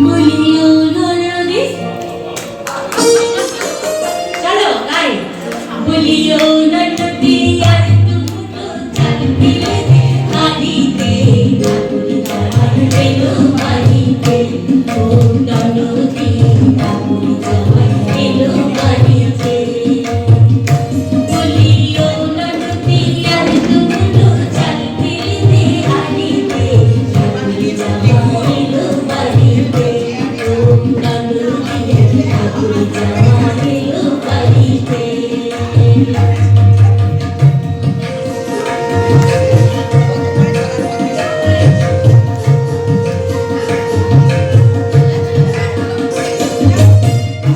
বলিও নরদে চলো গাই বলিও নরদে আর দুটো চাল দিলে হাড়িতে ঠাকুর যাওয়ার এলো বাড়িতে ও নরদে ঠাকুর যাওয়ার এলো বাড়িতে বলিও নরদে আর দুটো চাল দিলে হাড়িতে ঠাকুর যাওয়ার এলো বাড়িতে ও নরদে ঠাকুর যাওয়ার এলো বাড়িতে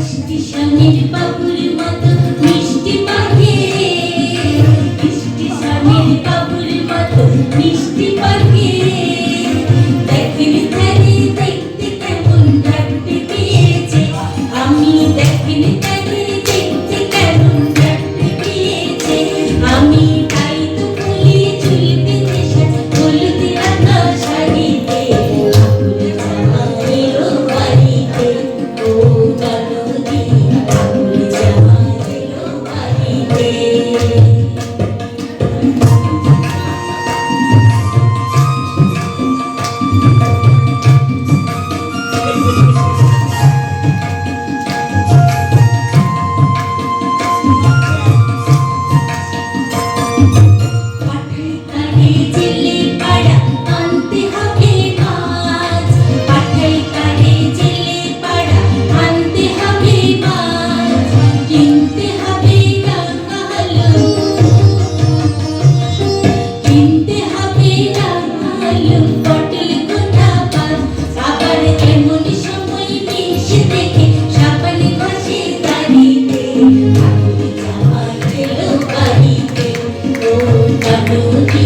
স্টেশনের বাবুর মতো মিষ্টি পাখি স্টেশনের বাবুর মতো মিষ্টি পাখি দেখেন তারে দেখতে কেমন ডাকতে দিয়েছে আমি দেখেন তারে দেখতে কেমন ডাকতে দিয়েছে আমি তাই তো বলি চুল বেঁধে সাজ হলুদ রাঙা শাড়িতে ঠাকুর যাওয়ার এলো বাড়িতে ও নরদে ঠাকুর যাওয়ার এলো বাড়িতে পাঠাই কানে জেলে পাড়া আনতে হবে মাছ পাঠাই কানে জেলে পাড়া আনতে হবে মাছ কিনতে হবে রাঙালো কিনতে হবে রাঙালো পটল গোটা মাছ আবার এমন সময় মিশে দেখে সাবান ঘষে দাঁড়িতে ঠাকুর যাওয়ার এলো বাড়িতে ও নরদে